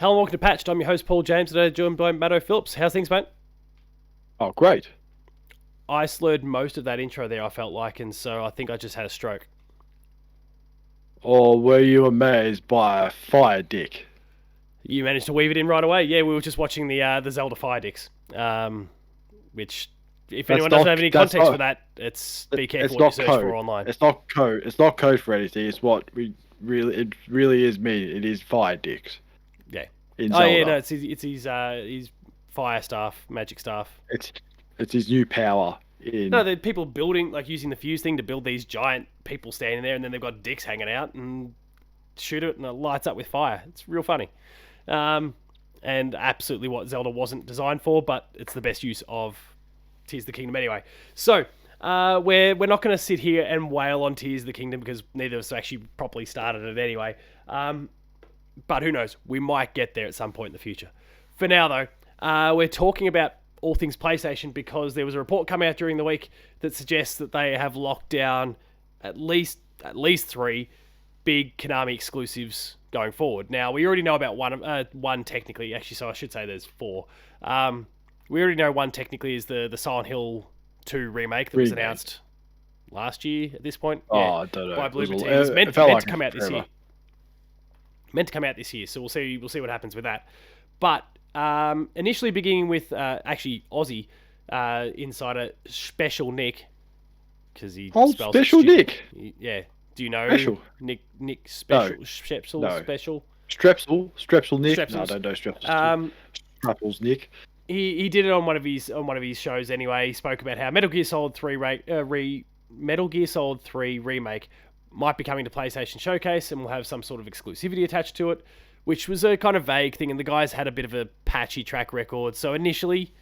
Hello and welcome to Patched. I'm your host, Paul James, today joined by Matto Phillips. How's things, mate? Oh, great. I slurred most of that intro there, I felt like, and so I think I just had a stroke. Or were you amazed by a fire dick? You managed to weave it in right away. Yeah, we were just watching the Zelda Fire Dicks, which, if anyone doesn't have any context for that, be careful what you search for online. It's not code. It's not code for anything. It's what it really is mean. It is fire dicks. Yeah. In Zelda. Yeah, no, it's his fire staff, magic staff. It's his new power. No, the people building, like using the fuse thing to build these giant people standing there, and then they've got dicks hanging out and shoot it, and it lights up with fire. It's real funny. And absolutely what Zelda wasn't designed for, but it's the best use of Tears of the Kingdom anyway. So, we're not going to sit here and wail on Tears of the Kingdom because neither of us actually properly started it anyway. But who knows? We might get there at some point in the future. For now, though, we're talking about all things PlayStation because there was a report come out during the week that suggests that they have locked down at least 3 big Konami exclusives going forward. Now, we already know about one technically. Actually, so I should say there's 4. We already know one technically is the Silent Hill 2 remake that was announced last year at this point. Oh, I don't know. By Bloober Team. It's meant to come out this year. Meant to come out this year, so we'll see what happens with that. But initially beginning with actually Aussie insider Special Nick, because he spells Special Nick. Yeah. Do you know Special. Nick Special? No. Strepsil No. Special? Strepsil Nick. Strepsils. No, I don't know Strepsils. Strapples Nick. He did it on one of his shows anyway. He spoke about how Metal Gear Solid 3 Metal Gear Solid 3 remake might be coming to PlayStation Showcase and will have some sort of exclusivity attached to it, which was a kind of vague thing, and the guys had a bit of a patchy track record. So initially,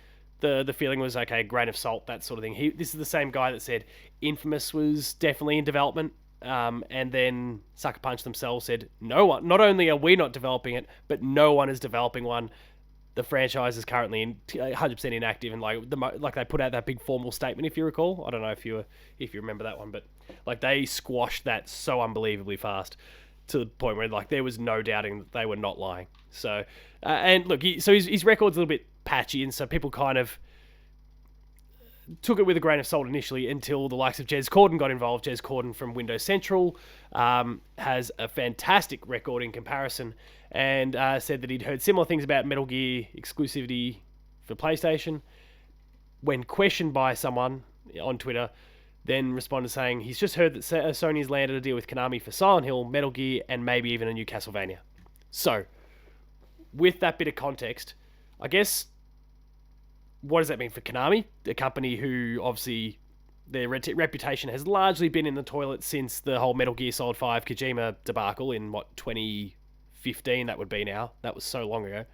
the feeling was, okay, grain of salt, that sort of thing. This is the same guy that said Infamous was definitely in development, and then Sucker Punch themselves said, no one, not only are we not developing it, but no one is developing one. The franchise is currently 100% inactive, and like they put out that big formal statement, if you recall. I don't know if you remember that one, but like they squashed that so unbelievably fast to the point where like there was no doubting that they were not lying. So and look, his record's a little bit patchy, and so people kind of took it with a grain of salt initially until the likes of Jez Corden got involved. Jez Corden from Windows Central has a fantastic record in comparison, and said that he'd heard similar things about Metal Gear exclusivity for PlayStation. When questioned by someone on Twitter, then responded saying he's just heard that Sony's landed a deal with Konami for Silent Hill, Metal Gear, and maybe even a new Castlevania. So, with that bit of context, I guess, what does that mean for Konami? A company who, obviously, their reputation has largely been in the toilet since the whole Metal Gear Solid 5 Kojima debacle in, 2015 that would be now. That was so long ago.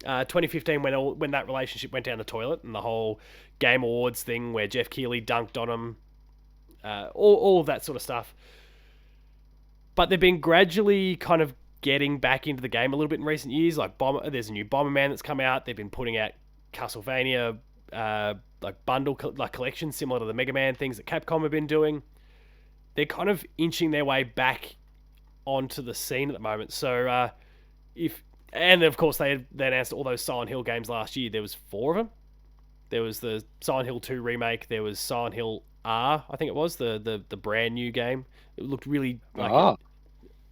2015 when that relationship went down the toilet and the whole Game Awards thing where Jeff Keighley dunked on him. All of that sort of stuff. But they've been gradually kind of getting back into the game a little bit in recent years. Like there's a new Bomberman that's come out. They've been putting out Castlevania bundle collections similar to the Mega Man things that Capcom have been doing. They're kind of inching their way back onto the scene at the moment. So and of course they announced all those Silent Hill games last year. There was 4 of them. There was the Silent Hill 2 remake. There was Silent Hill R, I think it was the brand new game. It looked really like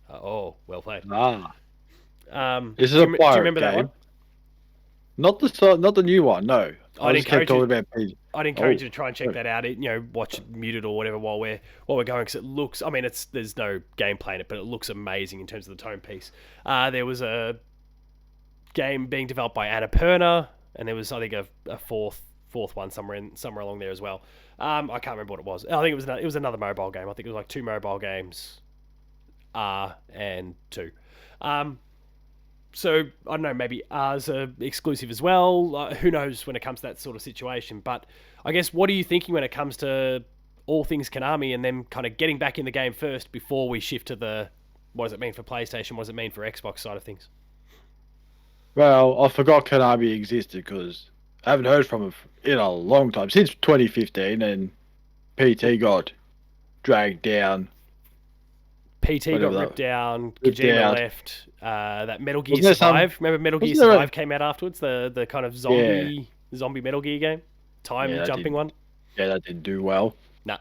oh, well played. This is a pirate do you remember game. That one? Not the new one. No, I'd encourage you to try and check that out. Watch it muted or whatever while we're going, because it looks. I mean, there's no gameplay in it, but it looks amazing in terms of the tone piece. There was a game being developed by Annapurna, and there was, I think, a fourth one somewhere along there as well. I can't remember what it was. I think it was another mobile game. I think it was like 2 mobile games, R and 2. So, I don't know, maybe R's are exclusive as well. Who knows when it comes to that sort of situation. But I guess, what are you thinking when it comes to all things Konami and them kind of getting back in the game first before we shift to what does it mean for PlayStation? What does it mean for Xbox side of things? Well, I forgot Konami existed because I haven't heard from him in a long time. Since 2015, and PT got dragged down PT got Whatever ripped that. down. Ripped Kojima out. left. That Metal Gear Wasn't there some? Survive. Remember Metal Gear Wasn't there? Survive came out afterwards. The kind of Yeah. zombie Metal Gear game, Yeah, time that jumping didn't. one. Yeah, that didn't do well. Nah,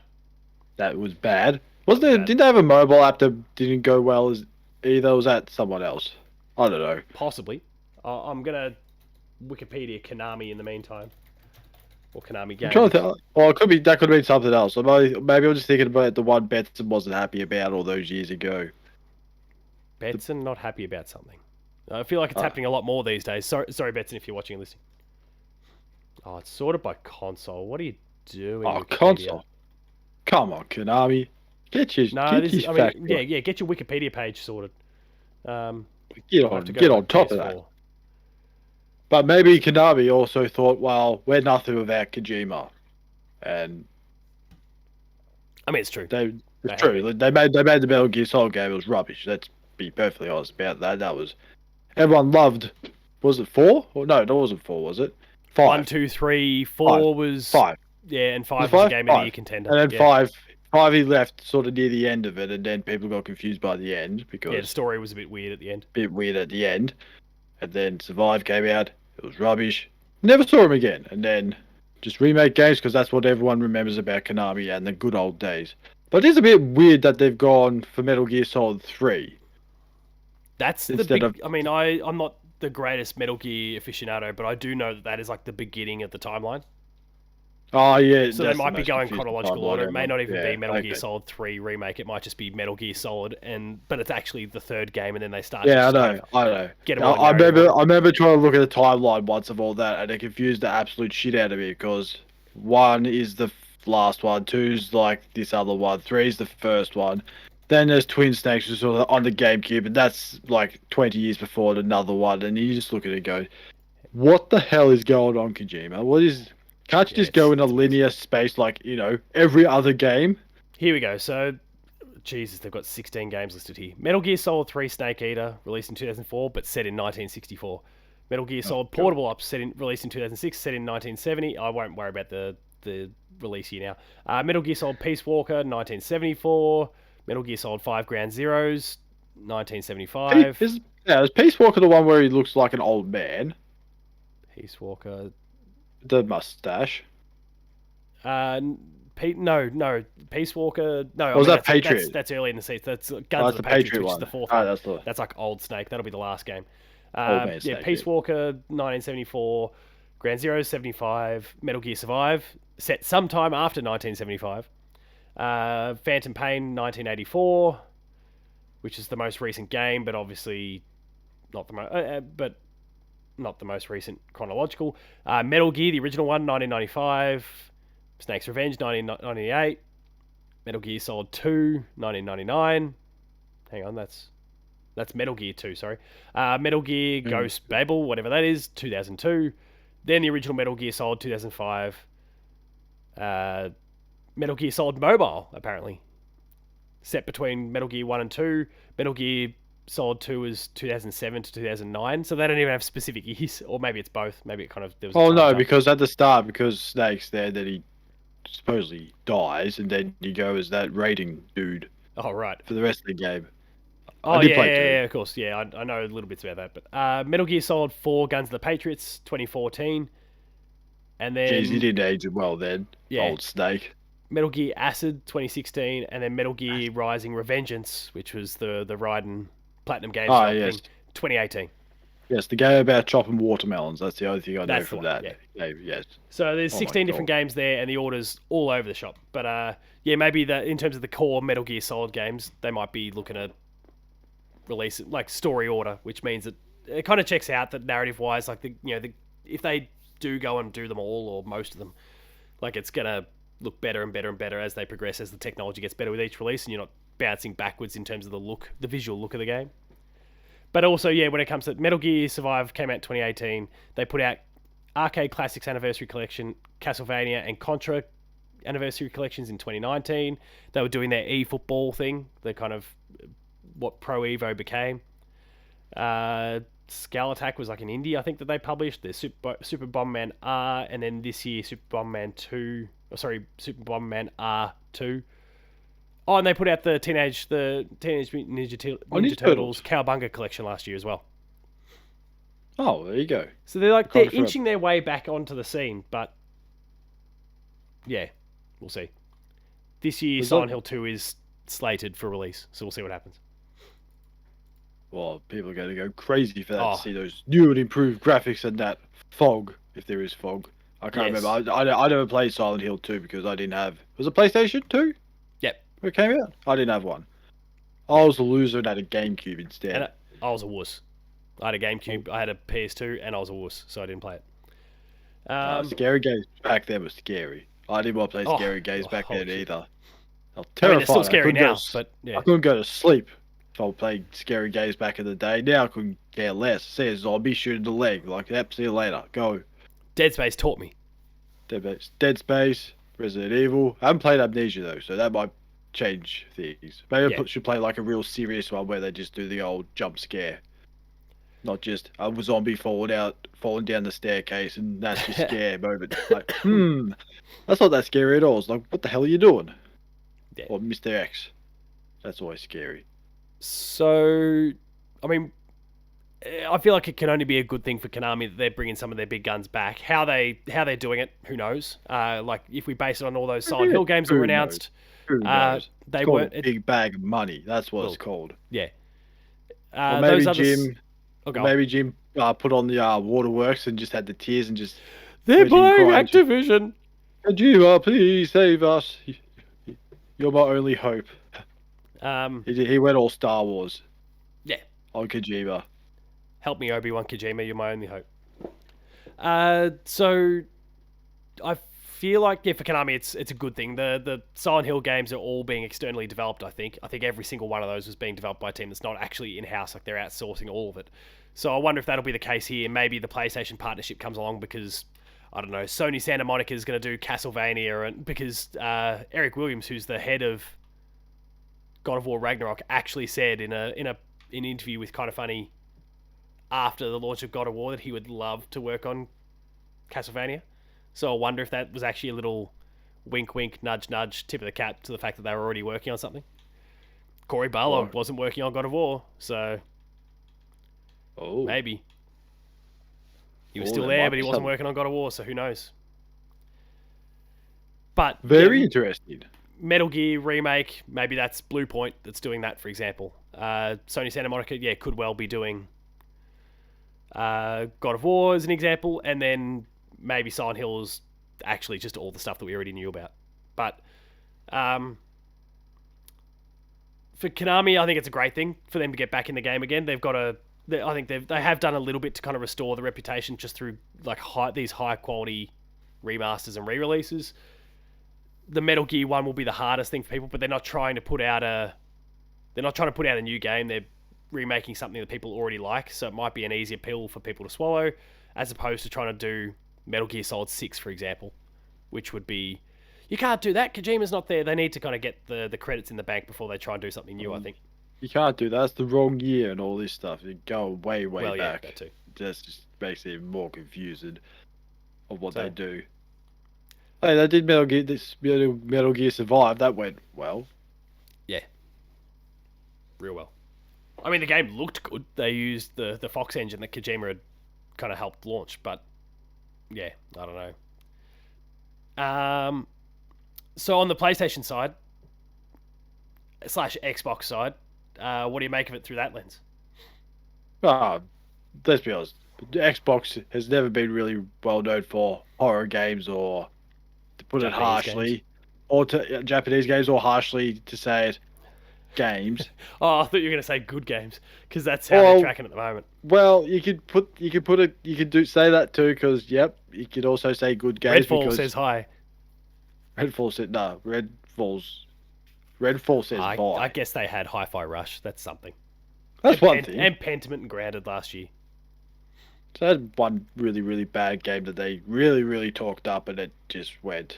That was bad. Wasn't that was there? bad. Didn't they have a mobile app that didn't go well as either? Was that someone else? I don't know. Possibly. I'm gonna Wikipedia Konami in the meantime, or Konami I'm trying Games. to think. Well, it could be that could have been something else. Or maybe I'm just thinking about the one Betson wasn't happy about all those years ago. Betson not happy about something. I feel like it's happening a lot more these days. Sorry, Betson, if you're watching and listening. Oh, it's sorted by console. What are you doing? Oh, Wikipedia? console. Come on, Konami. Get your facts right. yeah. Get your Wikipedia page sorted. Get I'll have on, to go get to on top of PS4. that. But maybe Konami also thought, well, we're nothing without Kojima, and I mean, it's true. it's true. They made the Metal Gear Solid game. It was rubbish. Let's be perfectly honest about that. That was everyone loved. Was it 4? Or no, that wasn't 4. Was it 5? 1, 2, 3, 4 was 5. Yeah, and 5 Was was a five? game of the 5. year contender. And then yeah. 5 he left sort of near the end of it, and then people got confused by the end because the story was a bit weird at the end. bit weird at the end. And then Survive came out. It was rubbish. Never saw him again. And then just remake games because that's what everyone remembers about Konami and the good old days. But it is a bit weird that they've gone for Metal Gear Solid 3. That's the Instead big. of- I mean, I'm not the greatest Metal Gear aficionado, but I do know that is like the beginning of the timeline. Oh, yeah. So they might be going chronological order. It may not even be Metal Gear okay. Solid 3 remake. It might just be Metal Gear Solid, but it's actually the third game, and then they start. Yeah, I to know. I know. Get them I remember trying to look at the timeline once of all that, and it confused the absolute shit out of me because 1 is the last one, 2's like this other one, 3's the first one. Then there's Twin Snakes, which is sort of on the GameCube, and that's like 20 years before another one, and you just look at it and go, what the hell is going on, Kojima? Can't you just go in a linear space like, every other game? Here we go. So, Jesus, they've got 16 games listed here. Metal Gear Solid 3 Snake Eater, released in 2004, but set in 1964. Metal Gear Solid Portable Ops, released in 2006, set in 1970. I won't worry about the release year now. Metal Gear Solid Peace Walker, 1974. Metal Gear Solid 5 Ground Zeroes, 1975. Is Peace Walker the one where he looks like an old man? Peace Walker. The mustache. No. Peace Walker. No. Or was that Patriot? That's early in the season. That's Guns of the Patriot Patriots, which one. is the fourth one. That's like Old Snake. That'll be the last game. Old Man Snake, Peace Walker, 1974. Ground Zero, 75. Metal Gear Survive, set sometime after 1975. Phantom Pain, 1984, which is the most recent game, but obviously not the most recent chronological. Metal Gear, the original one, 1995. Snake's Revenge, 1998. Metal Gear Solid 2, 1999. Hang on, that's Metal Gear 2, sorry. Metal Gear Ghost Babel, whatever that is, 2002. Then the original Metal Gear Solid, 2005. Metal Gear Solid Mobile, apparently. Set between Metal Gear 1 and 2. Metal Gear Solid 2 was 2007 to 2009, so they don't even have specific years, or maybe it's both. Maybe it kind of... There was Oh, no, because at the start, because Snake's there, that he supposedly dies, and then you go as that raiding dude. Oh, right. For the rest of the game. Oh, yeah, of course. Yeah, I know a little bit about that. But Metal Gear Solid 4 Guns of the Patriots, 2014. And then... Jeez, he didn't age it well then. Yeah. Old Snake. Metal Gear Acid, 2016. And then Metal Gear Rising Revengeance, which was the Raiden Platinum Games thing, 2018. Yes, the game about chopping watermelons. That's the only thing I know from that. Yeah. Yes. So there's 16 different games there, and the order's all over the shop. But maybe in terms of the core Metal Gear Solid games, they might be looking at release like story order, which means that it kind of checks out that narrative-wise, like if they do go and do them all or most of them, like it's gonna look better and better and better as they progress, as the technology gets better with each release, and you're not bouncing backwards in terms of the visual look of the game. But also, when it comes to Metal Gear Survive, came out in 2018. They put out Arcade Classics Anniversary Collection, Castlevania and Contra Anniversary Collections in 2019. They were doing their eFootball thing, the kind of what Pro Evo became. Skull Attack was like an indie, I think, that they published. There's Super Bomberman R, and then this year Super Bomberman R2. Oh, and they put out the Teenage Mutant Ninja Turtles Cowabunga collection last year as well. Oh, there you go. So they're inching their way back onto the scene, but yeah, we'll see. This year, Silent Hill 2 is slated for release, so we'll see what happens. Well, people are going to go crazy for that to see those new and improved graphics and that fog, if there is fog. I can't remember. I never played Silent Hill 2 because I didn't have... Was it PlayStation 2? Yep. When it came out? I didn't have one. I was a loser and had a GameCube instead. And I was a wuss. I had a GameCube, I had a PS2, and I was a wuss, so I didn't play it. Scary games back then were scary. I didn't want to play scary games back then either. I was terrified. I mean, they're still scary now, but yeah. I couldn't go to sleep if I played scary games back in the day. Now I couldn't care less. See a zombie shooting the leg. Like, yep, see you later. Go. Dead Space taught me. Dead Space, Resident Evil. I haven't played Amnesia, though, so that might change things. Maybe I should play like a real serious one where they just do the old jump scare. Not just a zombie falling down the staircase and that's your scare moment. Like, that's not that scary at all. It's like, what the hell are you doing? Yeah. Or Mr. X. That's always scary. So, I mean, I feel like it can only be a good thing for Konami that they're bringing some of their big guns back. How they're doing it, who knows? Like, if we base it on all those Silent Hill games that were announced, they weren't a big bag of money. That's what it's called. Yeah. Or maybe Jim put on the waterworks and just had the tears and just... They're buying Activision. Kojima, please save us. You're my only hope. He went all Star Wars. Yeah. On Kojima. Help me, Obi-Wan Kojima. You're my only hope. So I feel like for Konami, it's a good thing. The Silent Hill games are all being externally developed. I think every single one of those was being developed by a team that's not actually in house. Like, they're outsourcing all of it. So I wonder if that'll be the case here. Maybe the PlayStation partnership comes along because, I don't know, Sony Santa Monica is going to do Castlevania, and because Eric Williams, who's the head of God of War Ragnarok, actually said in an interview with Kind of Funny after the launch of God of War that he would love to work on Castlevania. So I wonder if that was actually a little wink, wink, nudge, nudge, tip of the cap to the fact that they were already working on something. Corey Barlog wasn't working on God of War, so maybe. He was still there, but he wasn't working on God of War, so who knows? But very interesting. Metal Gear remake, maybe that's Blue Point that's doing that, for example. Sony Santa Monica, could well be doing God of War as an example, and then maybe Silent Hill is actually just all the stuff that we already knew about. But for Konami, I think it's a great thing for them to get back in the game again. I think they have done a little bit to kind of restore the reputation just through like these high quality remasters and re-releases. The Metal Gear one will be the hardest thing for people, but they're not trying to put out a new game. They're remaking something that people already like, so it might be an easier pill for people to swallow, as opposed to trying to do Metal Gear Solid 6, for example, which would be... You can't do that. Kojima's not there. They need to kind of get the credits in the bank before they try and do something new, I think. You can't do that. That's the wrong year and all this stuff. You go way back. Yeah, that too. That just makes it even more confusing of what they do. Hey, they did Metal Gear Survive. That went well. Yeah. Real well. I mean, the game looked good. They used the Fox engine that Kojima had kind of helped launch, but yeah, I don't know. So on the PlayStation side / Xbox side, what do you make of it through that lens? Let's be honest. Xbox has never been really well known for horror games, or to put it harshly, or to Japanese games, or harshly to say it, games. I thought you were going to say good games, because that's how they're tracking at the moment. Well, you could say that too, because you could also say good games. Redfall says hi. Redfall said no. Redfall says bye. I guess they had Hi-Fi Rush. That's something. That's one thing. And Pentiment and Grounded last year. So they had one really, really bad game that they really, really talked up, and it just went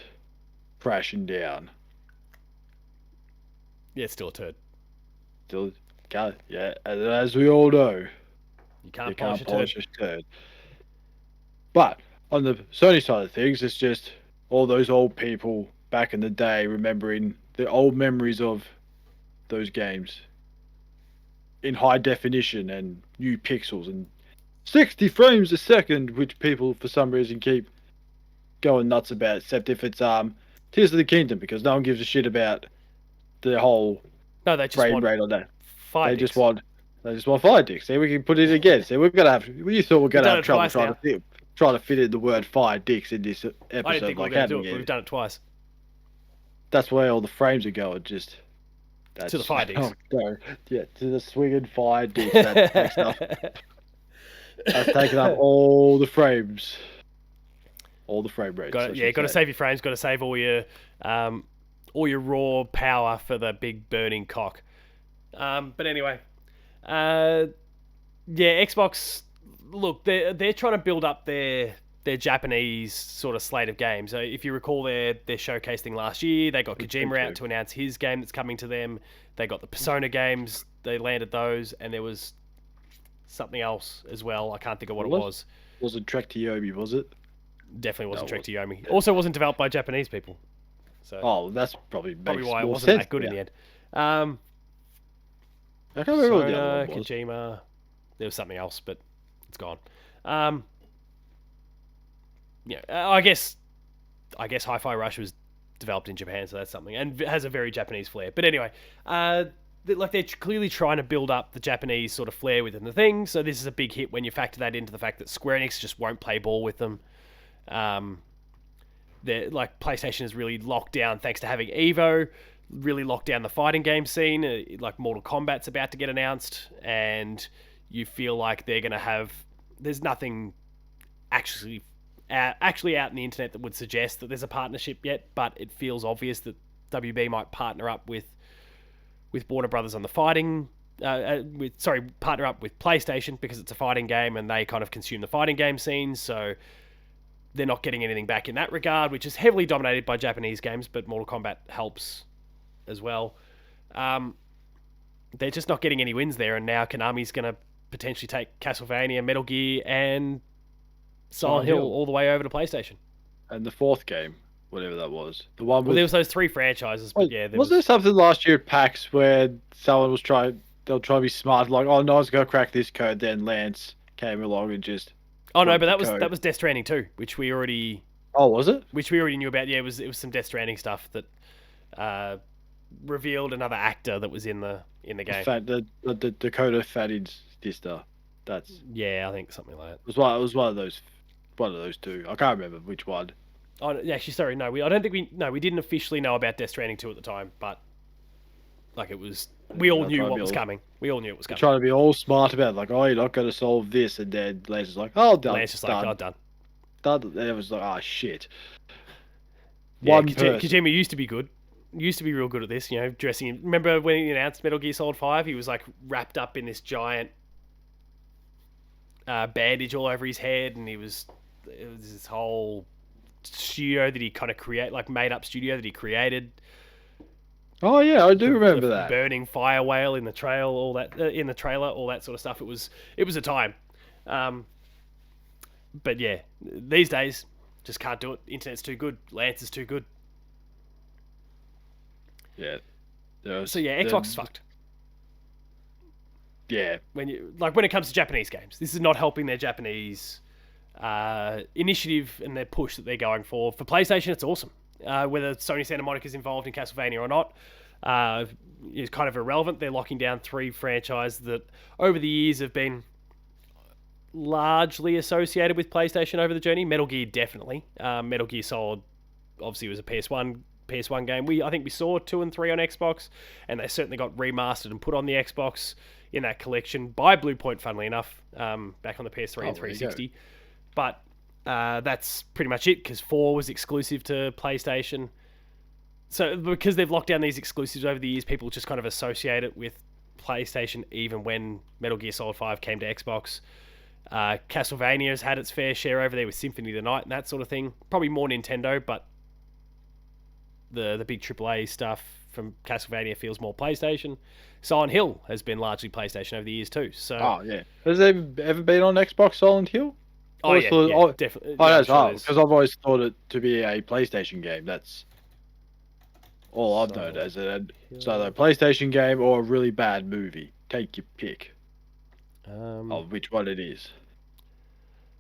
crashing down. Yeah, it's still a turd. Still can't. Yeah, and as we all know, you can't polish a turd. But on the Sony side of things, it's just all those old people back in the day remembering the old memories of those games in high definition and new pixels and 60 frames a second, which people for some reason keep going nuts about, except if it's Tears of the Kingdom, because no one gives a shit about the whole No, they just frame want rate on that. fire They dicks. just want fire dicks. See, we can put it again. See, we're gonna have. You thought we're gonna done have it trouble twice trying to fit in the word fire dicks in this episode. I didn't think we were like going to do having it, but we've done it twice. That's where all the frames are going. Just To the fire dicks. Oh, no. Yeah, to the swinging fire dicks. That next stuff. That's taking up all the frames. All the frame rates. Got to save your frames. Got to save all your raw power for the big burning cock. But anyway, Xbox. Look, they're trying to build up their Japanese sort of slate of games. So if you recall their showcase thing last year, they got Kojima out to announce his game that's coming to them. They got the Persona games. They landed those, and there was something else as well. I can't think of what it was. Wasn't Trek to Yomi, was it? Definitely wasn't Trek to Yomi. Also wasn't developed by Japanese people. So that's probably why it wasn't sense, that good in the end. I can't remember what the Persona, other one was. Kojima. There was something else, but it's gone. I guess Hi-Fi Rush was developed in Japan, so that's something, and it has a very Japanese flair. But anyway, they're clearly trying to build up the Japanese sort of flair within the thing. So this is a big hit when you factor that into the fact that Square Enix just won't play ball with them. PlayStation is really locked down thanks to having Evo, really locked down the fighting game scene. Like Mortal Kombat's about to get announced, and you feel like they're going to have. There's nothing actually out in the internet that would suggest that there's a partnership yet, but it feels obvious that WB might partner up with Warner Brothers on the fighting. Partner up with PlayStation because it's a fighting game and they kind of consume the fighting game scene, so they're not getting anything back in that regard, which is heavily dominated by Japanese games, but Mortal Kombat helps as well. They're just not getting any wins there, and now Konami's going to potentially take Castlevania, Metal Gear, and Silent Hill all the way over to PlayStation. And the fourth game, whatever that was. The one there was those three franchises, but was there something last year at PAX where someone was they'll try to be smart, like, oh, no one's going to crack this code, then Lance came along and just... Oh, no, but that was Death Stranding 2, which we already... Oh, was it? Which we already knew about. Yeah, it was some Death Stranding stuff that revealed another actor that was in the game. The Dakota Fannin's sister. That's... Yeah, I think something like that. It was one of those two. I can't remember which one. Oh, actually, sorry, no. I don't think we didn't officially know about Death Stranding 2 at the time, but like it was... We all knew what was coming. We all knew it was coming. Trying to be all smart about it, like, oh, you're not going to solve this, and then Lance is like, oh, done. Lance just like, oh, done. And it was like, oh, shit. Yeah, Kojima used to be good. Used to be real good at this, dressing. Remember when he announced Metal Gear Solid 5? He was like wrapped up in this giant bandage all over his head, and it was this whole studio that he kind of made up studio that he created. Oh yeah, I do remember that. Burning fire whale in the trailer, all that sort of stuff. It was a time. But yeah, these days just can't do it. Internet's too good. Lance is too good. Yeah. Xbox is fucked. Yeah. When it comes to Japanese games, this is not helping their Japanese initiative and their push that they're going for. For PlayStation, it's awesome. Whether Sony Santa Monica is involved in Castlevania or not is kind of irrelevant. They're locking down three franchises that over the years have been largely associated with PlayStation over the journey. Metal Gear, definitely. Metal Gear Solid obviously was a PS1 game. I think we saw 2 and 3 on Xbox, and they certainly got remastered and put on the Xbox in that collection by Bluepoint, funnily enough, back on the PS3 and 360. But that's pretty much it, because 4 was exclusive to PlayStation. So because they've locked down these exclusives over the years, people just kind of associate it with PlayStation, even when Metal Gear Solid 5 came to Xbox. Castlevania has had its fair share over there with Symphony of the Night and that sort of thing. Probably more Nintendo, but the big AAA stuff from Castlevania feels more PlayStation. Silent Hill has been largely PlayStation over the years too. So, oh yeah, has it ever been on Xbox? Silent Hill? Oh yeah, definitely. Oh, that's right. Because I've always thought it to be a PlayStation game. All I've known Silent as a Hill. so a PlayStation game or a really bad movie. Take your pick of which one it is.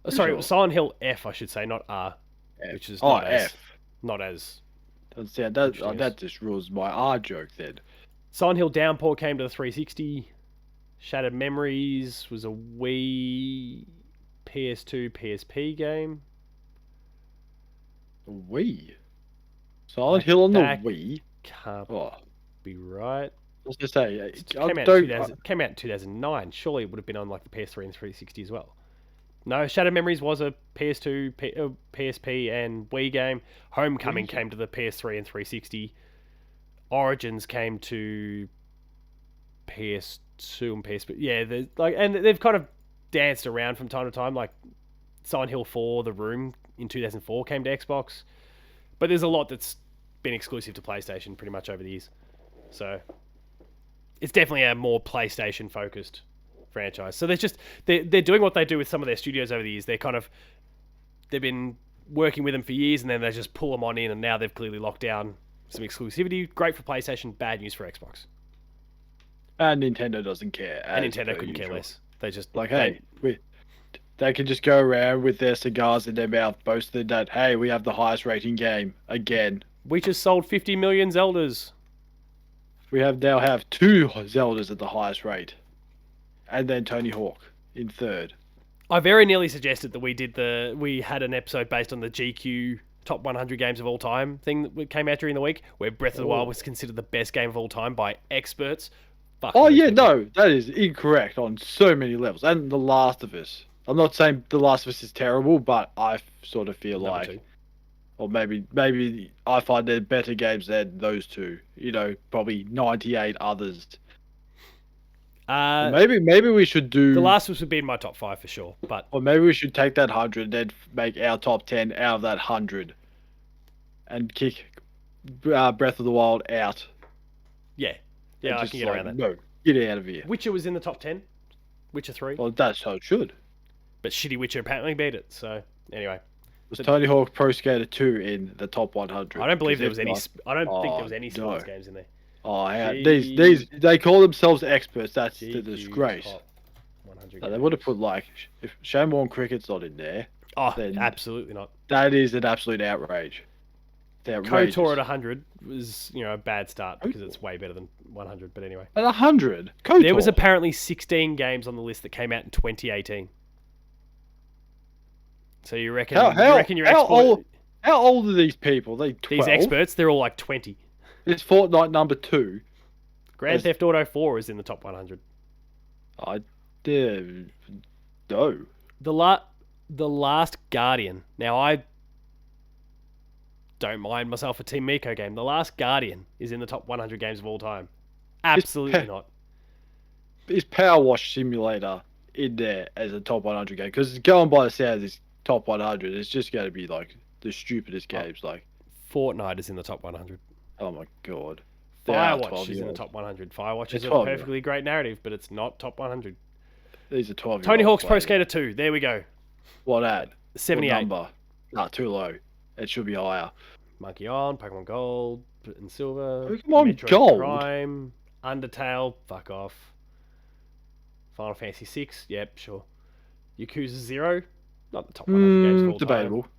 Sorry, Sure. Silent Hill F, I should say, not R, F. which is Oh, F. not as That interesting that as just rules my R joke then. Silent Hill Downpour came to the 360. Shattered Memories was a Wii, PS2, PSP game. Wii. Silent Hill on the That Wii. can't Oh, be right. I was gonna say It came out in 2009. Surely it would have been on like the PS3 and 360 as well. No, Shattered Memories was a PS2, PSP, and Wii game. Homecoming came to the PS3 and 360. Origins came to PS2 and PSP. Yeah, and they've kind of danced around from time to time. Like Silent Hill 4, The Room in 2004 came to Xbox, but there's a lot that's been exclusive to PlayStation pretty much over the years. So it's definitely a more PlayStation focused franchise. So they're doing what they do with some of their studios over the years. They've been working with them for years, and then they just pull them on in, and now they've clearly locked down some exclusivity. Great for PlayStation, bad news for Xbox. And Nintendo doesn't care. And Nintendo couldn't care less. They just like, hey, they can just go around with their cigars in their mouth, boasting that, hey, we have the highest rating game again. We just sold 50 million Zeldas. We now have 2 Zeldas at the highest rate, and then Tony Hawk in third. I very nearly suggested that we had an episode based on the GQ top 100 games of all time thing that came out during the week, where Breath of the Wild was considered the best game of all time by experts. Fuck Oh those yeah, people. no, that is incorrect on so many levels. And The Last of Us. I'm not saying The Last of Us is terrible, but I sort of feel Number like, 2. or maybe I find they're better games than those two. You know, probably 98 others. Maybe we should do. The Last of Us would be in my top 5 for sure, but Or maybe we should take that 100 and then make our top 10 out of that 100, and kick Breath of the Wild out. yeah, I can get around that. No, get out of here. Witcher was in the top 10. Witcher 3. Well, that's how it should. But shitty Witcher apparently beat it. So anyway, Was Tony Hawk Pro Skater 2 in the top 100? I don't believe there was any. Not, I don't think there was oh, any no. sports games in there. Oh, yeah. These they call themselves experts. That's the GQ disgrace. top 100 No, they games. would have put like, if Shamborn Cricket's not in there, Oh, then absolutely not. that is an absolute outrage. It's outrageous. KOTOR at 100 was, a bad start because it's way better than 100. But anyway, At 100, KOTOR. there was apparently 16 games on the list that came out in 2018. So you reckon? You reckon your export? How old are these people? They 12? These experts, they're all like 20. It's Fortnite number 2. Grand Theft Auto 4 is in the top 100. I did no. The Last Guardian. Now I don't mind myself a Team Miko game. The Last Guardian is in the top 100 games of all time. Absolutely not. Is Power Wash Simulator in there as a top 100 game? Because going by the sound of this top 100, it's just going to be like the stupidest games. Like Fortnite is in the top 100. Oh my god. Firewatch is in the top 100. Firewatch is a perfectly great narrative, but it's not top 100. These are 12. Tony Hawk's Pro Skater 2. There we go. What ad? 78. What number? Nah, too low. It should be higher. Monkey Island, Pokemon Gold and Silver, Pokemon Metroid Gold? Prime, Undertale, fuck off. Final Fantasy 6, yep, sure. Yakuza 0, not the top 100 games of all debatable. time.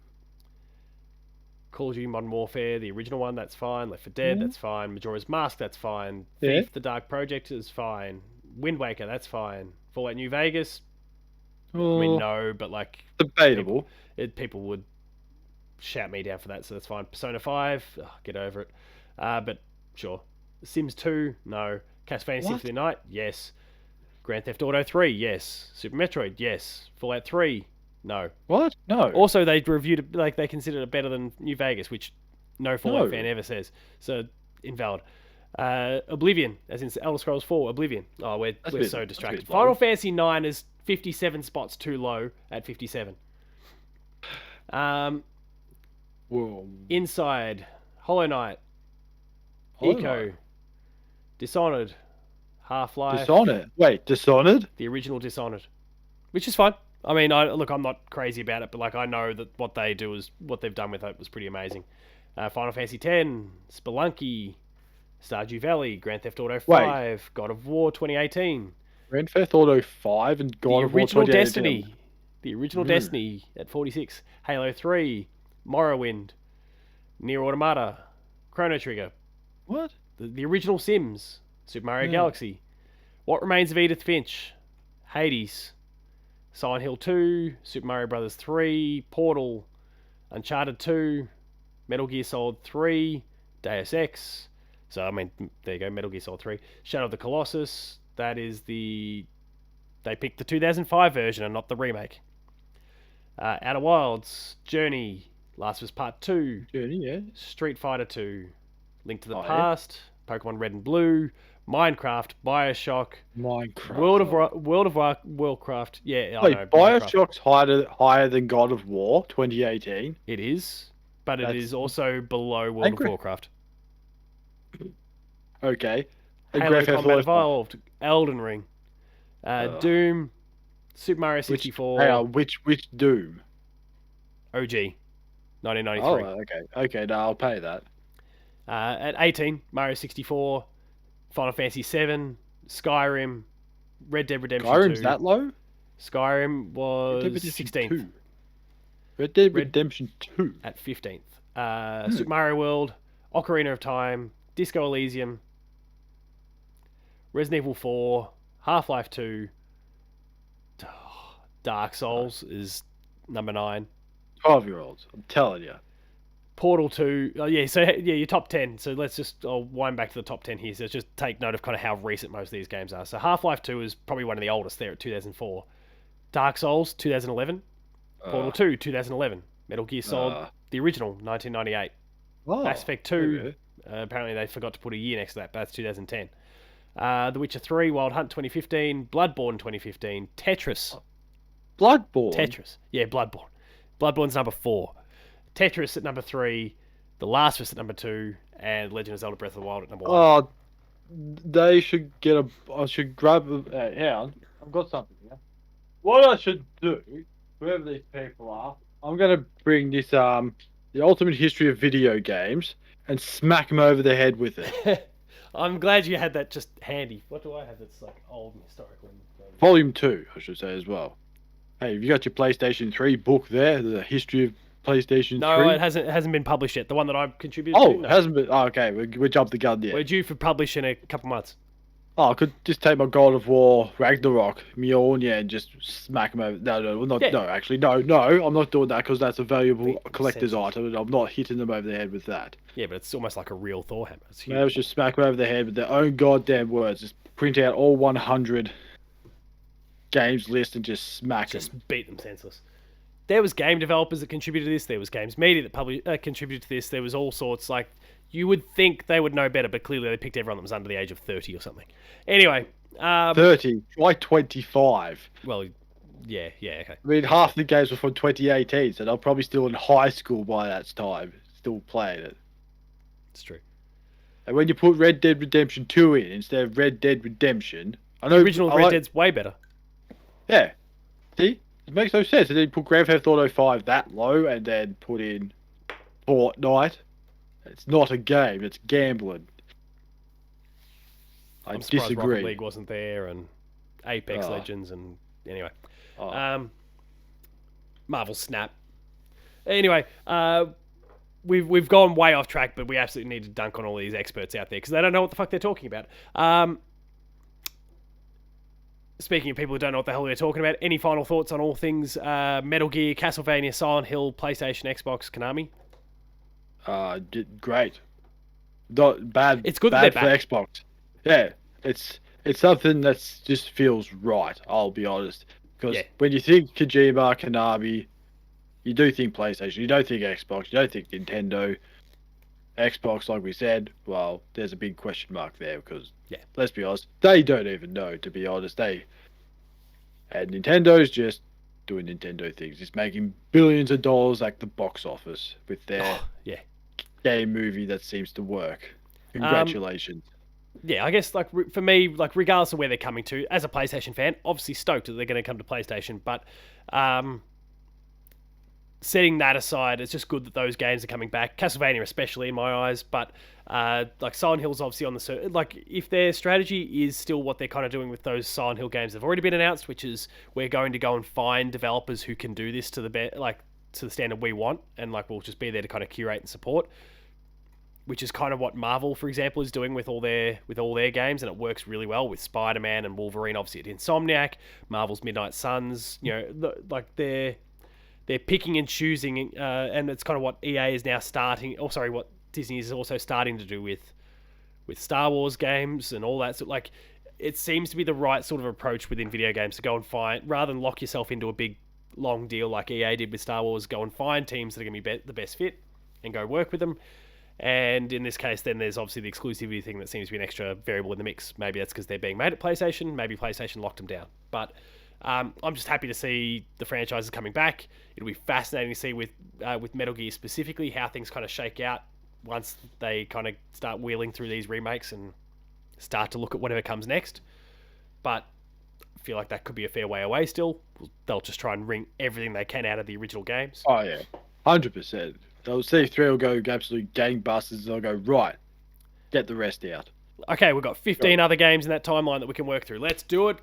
Call of Duty Modern Warfare, the original one, that's fine. Left 4 Dead, that's fine. Majora's Mask, that's fine. Yeah. Thief, The Dark Project is fine. Wind Waker, that's fine. Fallout New Vegas, I mean, no, but like... Debatable. People would shout me down for that, so that's fine. Persona 5, get over it. But sure. Sims 2, no. Castlevania Symphony of the Night, yes. Grand Theft Auto 3, yes. Super Metroid, yes. Fallout 3, no. What? No. Also, they reviewed it, like they considered it better than New Vegas, which no Fallout fan ever says. So invalid. Oblivion, as in Elder Scrolls 4, Oblivion. Oh, we're so distracted. Final Fantasy 9 is 57 spots too low at 57. Whoa. Inside, Hollow Knight, Eco, Dishonored, Half-Life. Dishonored? Wait, Dishonored? The original Dishonored, which is fine. I mean, I'm not crazy about it, but like I know that what they do is what they've done with it was pretty amazing. Final Fantasy X, Spelunky, Stardew Valley, Grand Theft Auto Wait. 5, God of War 2018, Grand Theft Auto 5 and the God of War original 2018. Destiny, the original Destiny at 46, Halo 3, Morrowind, Nier Automata, Chrono Trigger, What? the original Sims, Super Mario Galaxy, What Remains of Edith Finch, Hades, Silent Hill 2, Super Mario Bros. 3, Portal, Uncharted 2, Metal Gear Solid 3, Deus Ex. So, I mean, there you go, Metal Gear Solid 3. Shadow of the Colossus, that is the... They picked the 2005 version and not the remake. Outer Wilds, Journey, Last of Us Part 2, Journey, yeah. Street Fighter 2, Link to the Oh, yeah. Past, Pokemon Red and Blue, Minecraft, Bioshock, Minecraft. World of Warcraft. Yeah, I Wait, know. Minecraft. Bioshock's higher than God of War 2018. It is, but it That's- is also below World of Gra- Warcraft. Okay. And Halo Grand Theft Combat Auto Evolved, Elden Ring, Doom, Super Mario Which, 64, hang on, which Doom? OG, 1993. Oh, okay. Okay, no, I'll pay that. At 18, Mario 64, Final Fantasy 7, Skyrim, Red Dead Redemption 2. Skyrim's that low? Skyrim was Red Dead Redemption 16th 2. Red Dead Redemption 2. at 15th. Super Mario World, Ocarina of Time, Disco Elysium, Resident Evil 4, Half-Life 2, Dark Souls is number 9. 12-year-olds, I'm telling you. Portal 2, your top 10. So let's just wind back to the top 10 here. So let's just take note of kind of how recent most of these games are. So Half-Life 2 is probably one of the oldest there at 2004. Dark Souls, 2011. Portal 2, 2011. Metal Gear Solid, the original, 1998. Mass Effect 2, apparently they forgot to put a year next to that, but that's 2010. The Witcher 3, Wild Hunt 2015, Bloodborne 2015, Tetris. Bloodborne? Tetris. Yeah, Bloodborne. Bloodborne's number 4. Tetris at number 3, The Last of Us at number 2, and Legend of Zelda Breath of the Wild at number 1. Oh, they should get a... I should grab... hang on. I've got something here. What I should do, whoever these people are, I'm going to bring this, the ultimate history of video games, and smack them over the head with it. I'm glad you had that just handy. What do I have that's like old and historical? Volume 2, I should say, as well. Hey, have you got your PlayStation 3 book there? The history of PlayStation 3? No, it hasn't been published yet. The one that I've contributed Oh, to? No. it hasn't been... Oh, okay, we jumped the gun there. We're due for publish in a couple months. Oh, I could just take my God of War, Ragnarok, Mjolnir, and just smack him over. No, actually, no, I'm not doing that because that's a valuable collector's item, and I'm not hitting them over the head with that. Yeah, but it's almost like a real Thor hammer. It's huge. Maybe just smack them over the head with their own goddamn words. Just print out all 100 games list and just smack them. Just beat them senseless. There was game developers that contributed to this. There was games media that contributed to this. There was all sorts. Like, you would think they would know better, but clearly they picked everyone that was under the age of 30 or something. Anyway. 30? Try 25. Well, yeah, okay. I mean, half the games were from 2018, so they're probably still in high school by that time, still playing it. It's true. And when you put Red Dead Redemption 2 in instead of Red Dead Redemption... I know the original Red Dead's way better. Yeah. See? It makes no sense. And then put Grand Theft Auto 5 that low and then put in Fortnite. It's not a game, it's gambling. I'm surprised disagree. Rocket League wasn't there, and Apex Legends, and anyway. Marvel Snap. Anyway, we've gone way off track, but we absolutely need to dunk on all these experts out there because they don't know what the fuck they're talking about. Speaking of people who don't know what the hell they're talking about, any final thoughts on all things Metal Gear, Castlevania, Silent Hill, PlayStation, Xbox, Konami? Great. Not bad. It's good bad that for they're back. Xbox. Yeah, it's something that just feels right. I'll be honest, because when you think Kojima, Konami, you do think PlayStation. You don't think Xbox. You don't think Nintendo. Xbox, like we said, well, there's a big question mark there because, let's be honest, they don't even know. To be honest, and Nintendo's just doing Nintendo things. It's making billions of dollars at the box office with their game movie that seems to work. Congratulations. I guess like for me, like regardless of where they're coming to, as a PlayStation fan, obviously stoked that they're going to come to PlayStation, but setting that aside, it's just good that those games are coming back. Castlevania, especially in my eyes, but like Silent Hill's obviously on the like if their strategy is still what they're kind of doing with those Silent Hill games that have already been announced, which is we're going to go and find developers who can do this to the standard we want, and like we'll just be there to kind of curate and support. Which is kind of what Marvel, for example, is doing with all their games, and it works really well with Spider-Man and Wolverine, obviously at Insomniac, Marvel's Midnight Suns. Like they're picking and choosing, and it's kind of what EA is now starting. Oh, sorry, what Disney is also starting to do with Star Wars games and all that. So like, it seems to be the right sort of approach within video games to go and find, rather than lock yourself into a big long deal like EA did with Star Wars. Go and find teams that are going to be the best fit and go work with them. And in this case, then there's obviously the exclusivity thing that seems to be an extra variable in the mix. Maybe that's because they're being made at PlayStation. Maybe PlayStation locked them down. But I'm just happy to see the franchises coming back. It'll be fascinating to see with Metal Gear specifically how things kind of shake out once they kind of start wheeling through these remakes and start to look at whatever comes next. But I feel like that could be a fair way away still. They'll just try and wring everything they can out of the original games. Oh, yeah. 100%. They'll see 3 will go absolute gangbusters, and they'll go, right, get the rest out. Okay, we've got 15 other games in that timeline that we can work through. Let's do it.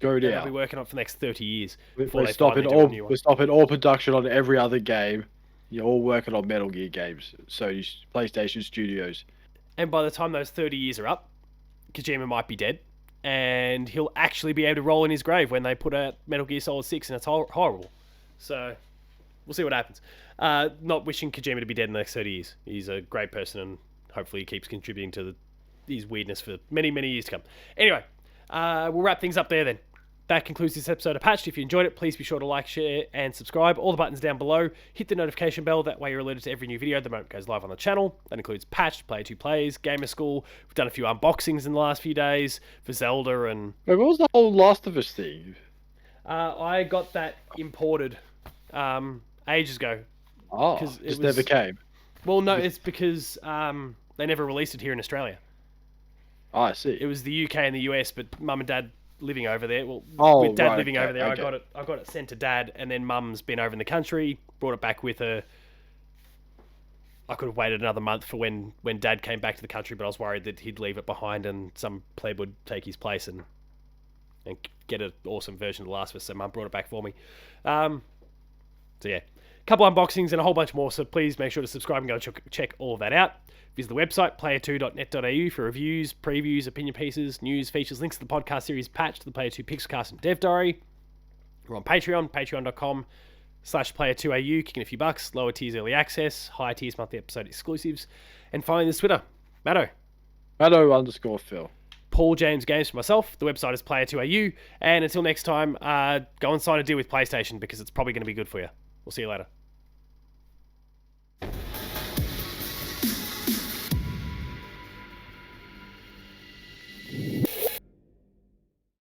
Go down. They'll be working on it for the next 30 years. We're stopping all production on every other game. You're all working on Metal Gear games. So PlayStation Studios. And by the time those 30 years are up, Kojima might be dead. And he'll actually be able to roll in his grave when they put out Metal Gear Solid 6, and it's horrible. So we'll see what happens. Not wishing Kojima to be dead in the next 30 years. He's a great person, and hopefully he keeps contributing to his weirdness for many, many years to come. Anyway, we'll wrap things up there then. That concludes this episode of Patched. If you enjoyed it, please be sure to like, share, and subscribe. All the buttons down below. Hit the notification bell. That way you're alerted to every new video the moment it goes live on the channel. That includes Patched, Player 2 Plays, Gamer School. We've done a few unboxings in the last few days for Zelda and... Wait, what was the whole Last of Us thing? I got that imported ages ago. Oh, just never came. Well, no, it's because they never released it here in Australia. Oh, I see. It was the UK and the US, but Mum and Dad living over there. Well, with Dad living over there, okay. I got it sent to Dad, and then Mum's been over in the country, brought it back with her. I could have waited another month for when Dad came back to the country, but I was worried that he'd leave it behind and some pleb would take his place and get an awesome version of The Last of Us. So Mum brought it back for me. So yeah, a couple unboxings and a whole bunch more. So please make sure to subscribe and go check all of that out. Visit the website, player2.net.au, for reviews, previews, opinion pieces, news, features, links to the podcast series Patched, the Player 2 Pixelcast and Dev Diary. We're on Patreon, patreon.com/player2au, kicking a few bucks, lower tiers early access, higher tiers monthly episode exclusives. And finally, there's Twitter, Matto_Phil. Paul James Games for myself. The website is player2au. And until next time, go and sign a deal with PlayStation because it's probably going to be good for you. We'll see you later.